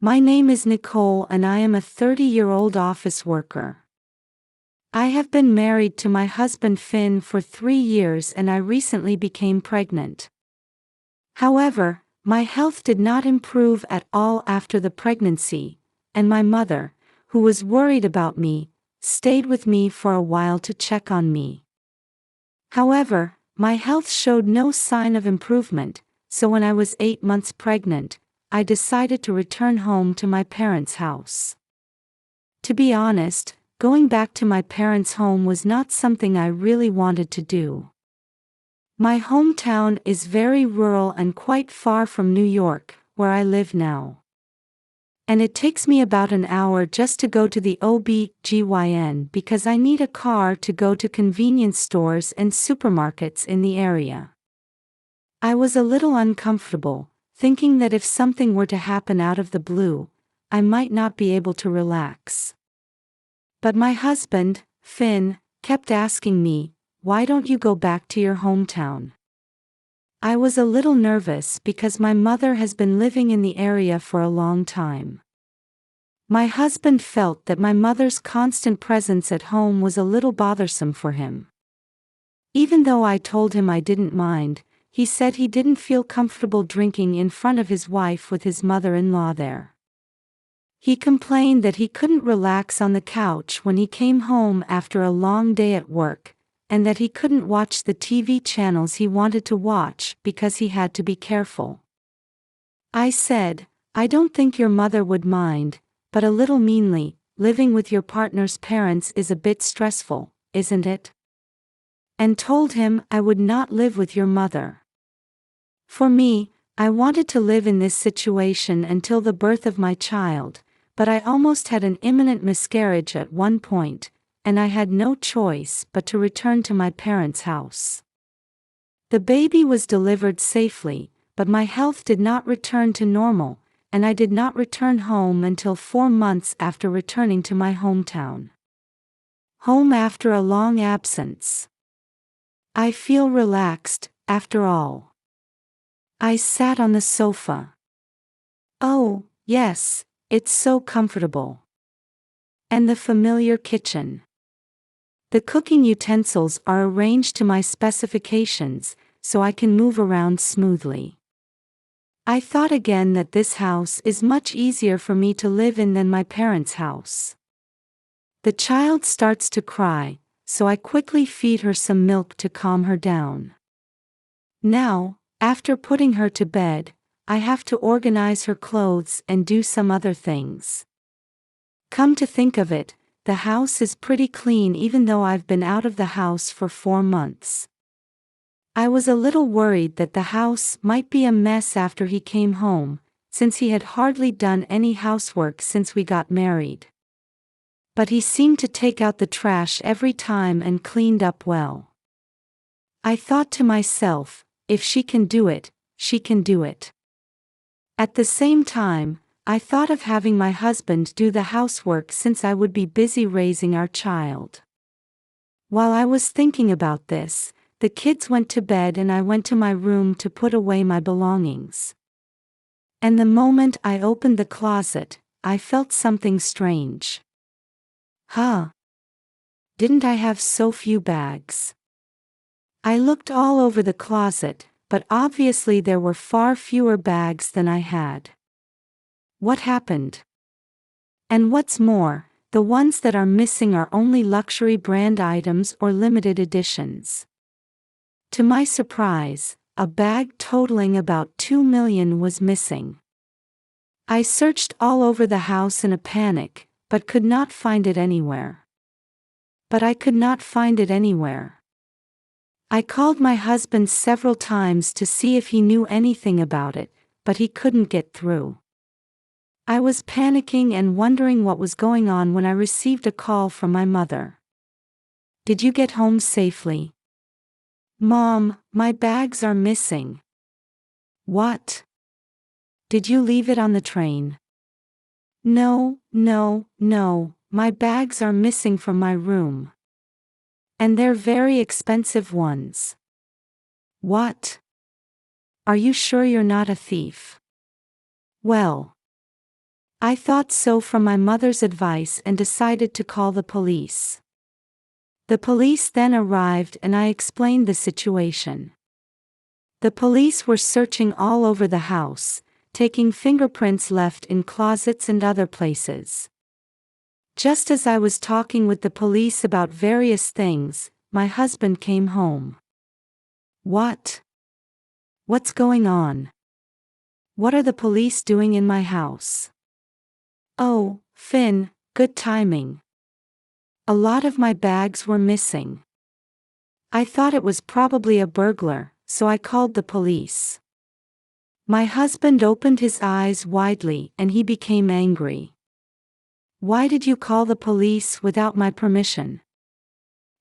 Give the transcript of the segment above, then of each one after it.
My name is Nicole and I am a 30-year-old office worker. I have been married to my husband Finn for 3 years and I recently became pregnant. However, my health did not improve at all after the pregnancy, and my mother, who was worried about me, stayed with me for a while to check on me. However, my health showed no sign of improvement, so when I was 8 months pregnant, I decided to return home to my parents' house. To be honest, going back to my parents' home was not something I really wanted to do. My hometown is very rural and quite far from New York, where I live now. And it takes me about an hour just to go to the OB/GYN because I need a car to go to convenience stores and supermarkets in the area. I was a little uncomfortable, thinking that if something were to happen out of the blue, I might not be able to relax. But my husband, Finn, kept asking me, "Why don't you go back to your hometown?" I was a little nervous because my mother has been living in the area for a long time. My husband felt that my mother's constant presence at home was a little bothersome for him. Even though I told him I didn't mind, he said he didn't feel comfortable drinking in front of his wife with his mother-in-law there. He complained that he couldn't relax on the couch when he came home after a long day at work, and that he couldn't watch the TV channels he wanted to watch because he had to be careful. I said, "I don't think your mother would mind, but a little meanly, living with your partner's parents is a bit stressful, isn't it?" And told him I would not live with your mother. For me, I wanted to live in this situation until the birth of my child, but I almost had an imminent miscarriage at one point, and I had no choice but to return to my parents' house. The baby was delivered safely, but my health did not return to normal, and I did not return home until 4 months after returning to my hometown. Home after a long absence. I feel relaxed, after all. I sat on the sofa. Oh, yes, it's so comfortable. And the familiar kitchen. The cooking utensils are arranged to my specifications, so I can move around smoothly. I thought again that this house is much easier for me to live in than my parents' house. The child starts to cry, so I quickly feed her some milk to calm her down. Now, after putting her to bed, I have to organize her clothes and do some other things. Come to think of it, the house is pretty clean even though I've been out of the house for 4 months. I was a little worried that the house might be a mess after he came home, since he had hardly done any housework since we got married. But he seemed to take out the trash every time and cleaned up well. I thought to myself, if she can do it, she can do it. At the same time, I thought of having my husband do the housework since I would be busy raising our child. While I was thinking about this, the kids went to bed and I went to my room to put away my belongings. And the moment I opened the closet, I felt something strange. Didn't I have so few bags? I looked all over the closet, but obviously there were far fewer bags than I had. What happened? And what's more, the ones that are missing are only luxury brand items or limited editions. To my surprise, a bag totaling about 2 million was missing. I searched all over the house in a panic, but could not find it anywhere. I called my husband several times to see if he knew anything about it, but he couldn't get through. I was panicking and wondering what was going on when I received a call from my mother. "Did you get home safely?" "Mom, my bags are missing." "What? Did you leave it on the train?" No, my bags are missing from my room. And they're very expensive ones." "What? Are you sure you're not a thief?" "Well, I thought so from my mother's advice and decided to call the police. The police then arrived and I explained the situation. The police were searching all over the house, taking fingerprints left in closets and other places. Just as I was talking with the police about various things, my husband came home. What? What's going on? What are the police doing in my house? Oh, Finn, good timing. A lot of my bags were missing. I thought it was probably a burglar, so I called the police. My husband opened his eyes widely and he became angry. Why did you call the police without my permission?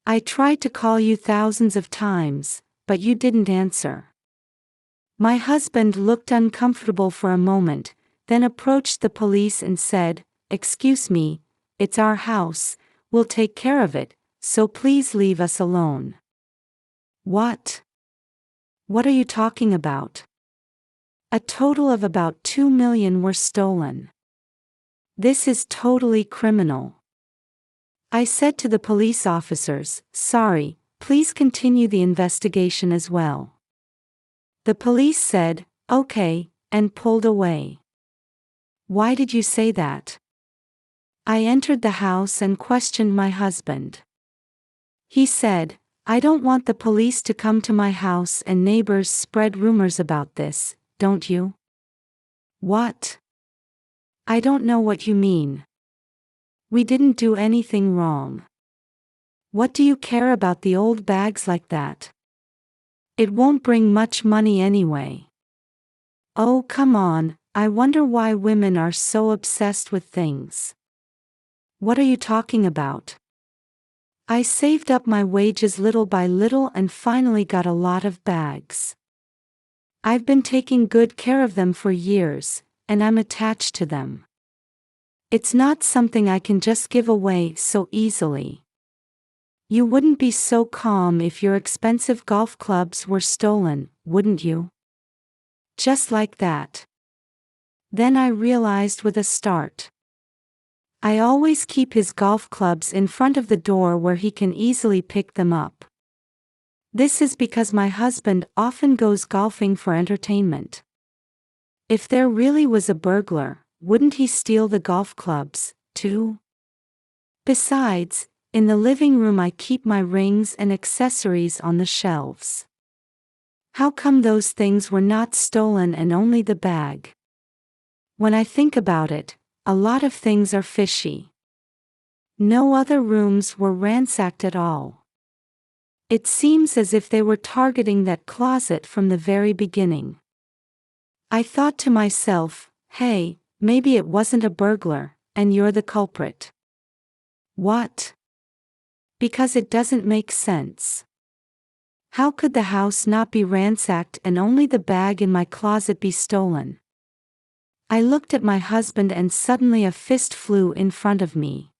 I tried to call you thousands of times, but you didn't answer. My husband looked uncomfortable for a moment, then approached the police and said, "Excuse me, it's our house, we'll take care of it, so please leave us alone." What? What are you talking about? A total of about 2 million were stolen. This is totally criminal. I said to the police officers, "Sorry, please continue the investigation as well." The police said, "Okay," and pulled away. Why did you say that? I entered the house and questioned my husband. He said, "I don't want the police to come to my house and neighbors spread rumors about this, don't you?" What? I don't know what you mean. We didn't do anything wrong. What do you care about the old bags like that? It won't bring much money anyway. Oh, come on, I wonder why women are so obsessed with things. What are you talking about? I saved up my wages little by little and finally got a lot of bags. I've been taking good care of them for years, and I'm attached to them. It's not something I can just give away so easily. You wouldn't be so calm if your expensive golf clubs were stolen, wouldn't you? Just like that. Then I realized with a start. I always keep his golf clubs in front of the door where he can easily pick them up. This is because my husband often goes golfing for entertainment. If there really was a burglar, wouldn't he steal the golf clubs, too? Besides, in the living room I keep my rings and accessories on the shelves. How come those things were not stolen and only the bag? When I think about it, a lot of things are fishy. No other rooms were ransacked at all. It seems as if they were targeting that closet from the very beginning. I thought to myself, hey, maybe it wasn't a burglar, and you're the culprit. What? Because it doesn't make sense. How could the house not be ransacked and only the bag in my closet be stolen? I looked at my husband and suddenly a fist flew in front of me.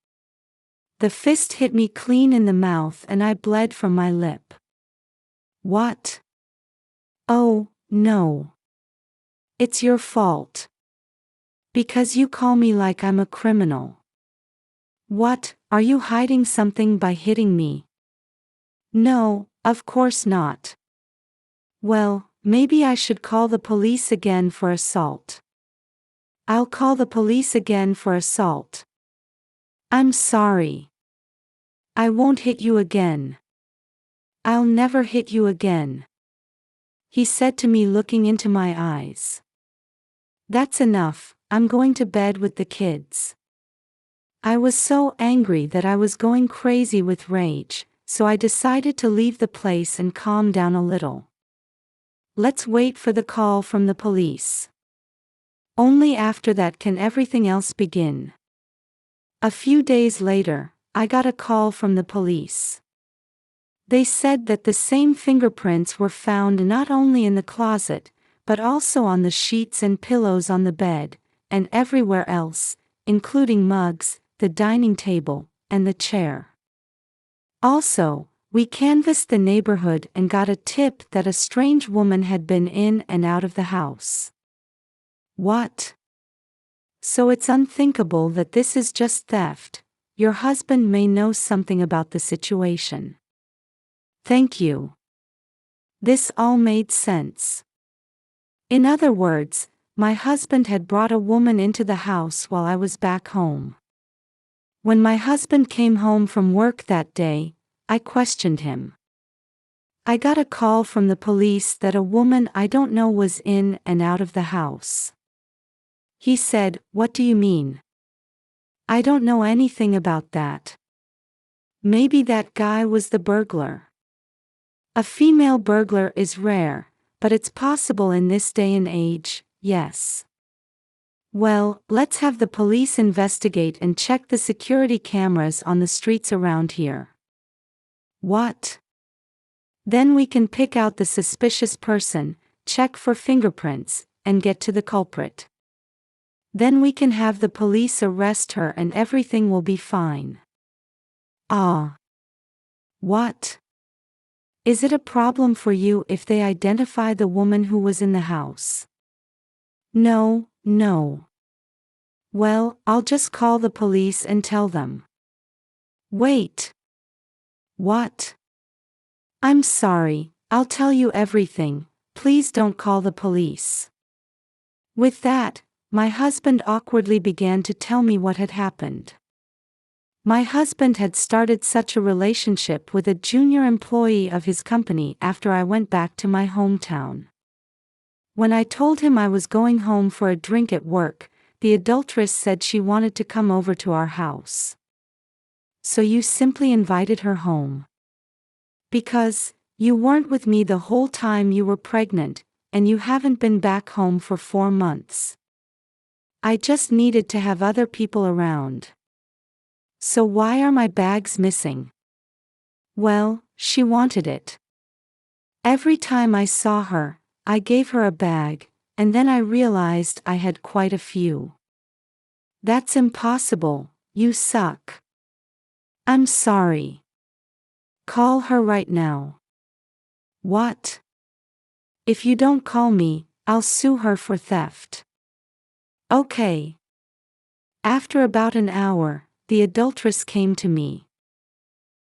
The fist hit me clean in the mouth and I bled from my lip. What? Oh, no. It's your fault. Because you call me like I'm a criminal. What, are you hiding something by hitting me? No, of course not. Well, maybe I should call the police again for assault. I'll call the police again for assault. I'm sorry. I won't hit you again. I'll never hit you again. He said to me looking into my eyes. That's enough, I'm going to bed with the kids. I was so angry that I was going crazy with rage, so I decided to leave the place and calm down a little. Let's wait for the call from the police. Only after that can everything else begin. A few days later, I got a call from the police. They said that the same fingerprints were found not only in the closet, but also on the sheets and pillows on the bed, and everywhere else, including mugs, the dining table, and the chair. Also, we canvassed the neighborhood and got a tip that a strange woman had been in and out of the house. What? So it's unthinkable that this is just theft. Your husband may know something about the situation. Thank you. This all made sense. In other words, my husband had brought a woman into the house while I was back home. When my husband came home from work that day, I questioned him. I got a call from the police that a woman I don't know was in and out of the house. He said, "What do you mean? I don't know anything about that." Maybe that guy was the burglar. A female burglar is rare, but it's possible in this day and age, yes. Well, let's have the police investigate and check the security cameras on the streets around here. What? Then we can pick out the suspicious person, check for fingerprints, and get to the culprit. Then we can have the police arrest her and everything will be fine. Ah. What? Is it a problem for you if they identify the woman who was in the house? No. Well, I'll just call the police and tell them. Wait. What? I'm sorry, I'll tell you everything, please don't call the police. With that, my husband awkwardly began to tell me what had happened. My husband had started such a relationship with a junior employee of his company after I went back to my hometown. When I told him I was going home for a drink at work, the adulteress said she wanted to come over to our house. So you simply invited her home? Because you weren't with me the whole time you were pregnant, and you haven't been back home for 4 months. I just needed to have other people around. So why are my bags missing? Well, she wanted it. Every time I saw her, I gave her a bag, and then I realized I had quite a few. That's impossible, you suck. I'm sorry. Call her right now. What? If you don't call me, I'll sue her for theft. Okay. After about an hour, the adulteress came to me.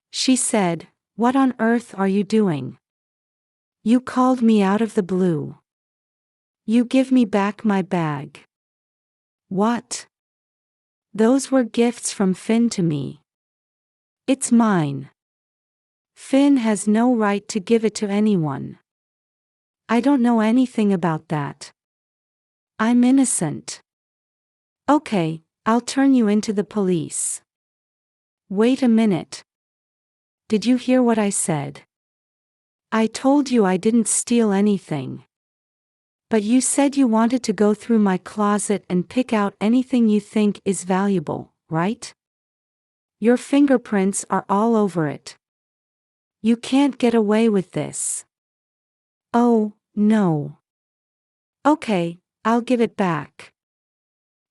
She said, "What on earth are you doing? You called me out of the blue. You give me back my bag." What? Those were gifts from Finn to me. It's mine. Finn has no right to give it to anyone. I don't know anything about that. I'm innocent. Okay, I'll turn you into the police. Wait a minute. Did you hear what I said? I told you I didn't steal anything. But you said you wanted to go through my closet and pick out anything you think is valuable, right? Your fingerprints are all over it. You can't get away with this. Oh, no. Okay, I'll give it back.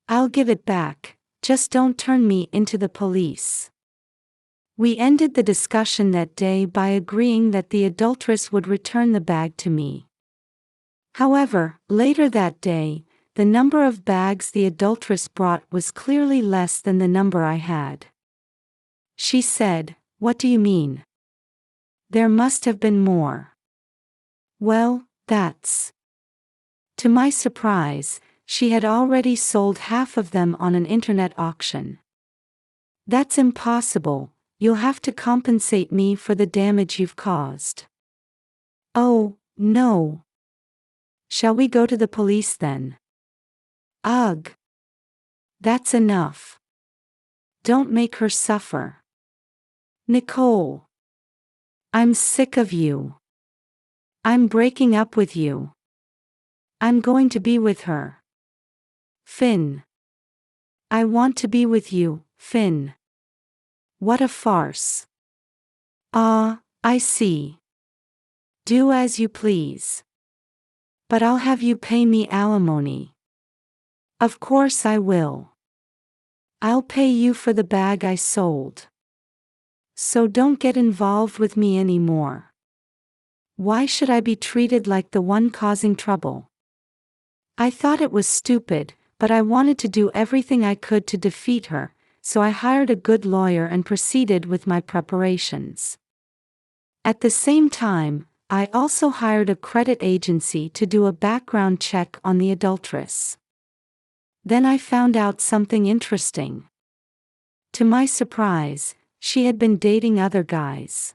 I'll give it back, just don't turn me into the police. We ended the discussion that day by agreeing that the adulteress would return the bag to me. However, later that day, the number of bags the adulteress brought was clearly less than the number I had. She said, "What do you mean? There must have been more." Well, that's. To my surprise, she had already sold half of them on an internet auction. That's impossible, you'll have to compensate me for the damage you've caused. Oh, no. Shall we go to the police then? Ugh. That's enough. Don't make her suffer. Nicole. I'm sick of you. I'm breaking up with you. I'm going to be with her. Finn. I want to be with you, Finn. What a farce. Ah, I see. Do as you please. But I'll have you pay me alimony. Of course I will. I'll pay you for the bag I sold. So don't get involved with me anymore. Why should I be treated like the one causing trouble? I thought it was stupid, but I wanted to do everything I could to defeat her, so I hired a good lawyer and proceeded with my preparations. At the same time, I also hired a credit agency to do a background check on the adulteress. Then I found out something interesting. To my surprise, she had been dating other guys.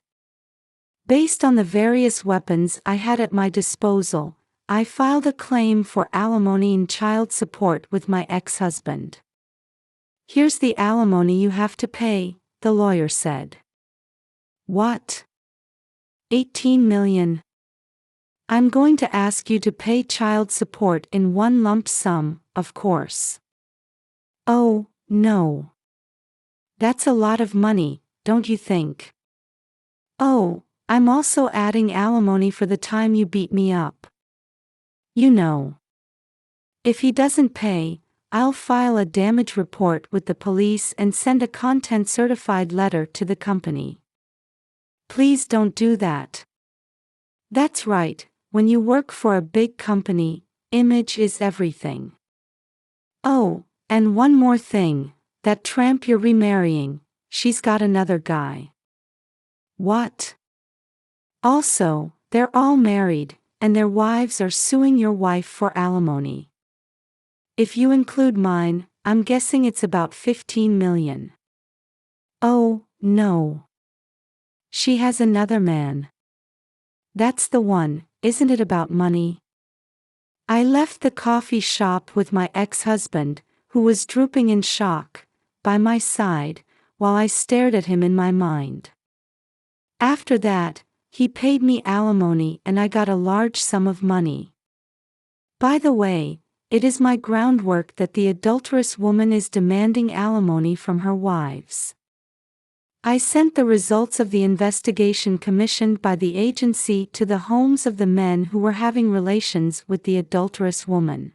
Based on the various weapons I had at my disposal, I filed a claim for alimony and child support with my ex-husband. "Here's the alimony you have to pay," the lawyer said. "What? 18 million. I'm going to ask you to pay child support in one lump sum, of course." "Oh, no. That's a lot of money, don't you think?" "Oh, I'm also adding alimony for the time you beat me up. You know. If he doesn't pay, I'll file a damage report with the police and send a content-certified letter to the company." "Please don't do that." "That's right, when you work for a big company, image is everything." "Oh, and one more thing, that tramp you're remarrying, she's got another guy." "What?" "Also, they're all married, and their wives are suing your wife for alimony. If you include mine, I'm guessing it's about 15 million. "Oh, no. She has another man." "That's the one, isn't it about money?" I left the coffee shop with my ex-husband, who was drooping in shock, by my side, while I stared at him in my mind. After that, he paid me alimony and I got a large sum of money. By the way, it is my groundwork that the adulterous woman is demanding alimony from her wives. I sent the results of the investigation commissioned by the agency to the homes of the men who were having relations with the adulterous woman.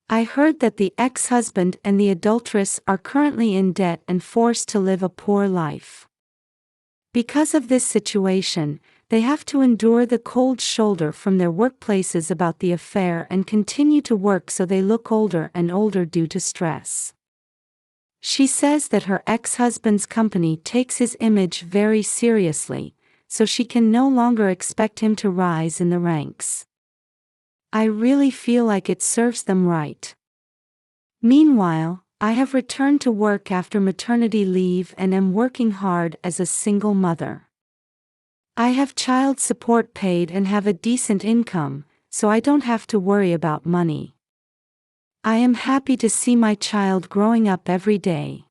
I heard that the ex-husband and the adulteress are currently in debt and forced to live a poor life. Because of this situation, they have to endure the cold shoulder from their workplaces about the affair and continue to work so they look older and older due to stress. She says that her ex-husband's company takes his image very seriously, so she can no longer expect him to rise in the ranks. I really feel like it serves them right. Meanwhile, I have returned to work after maternity leave and am working hard as a single mother. I have child support paid and have a decent income, so I don't have to worry about money. I am happy to see my child growing up every day.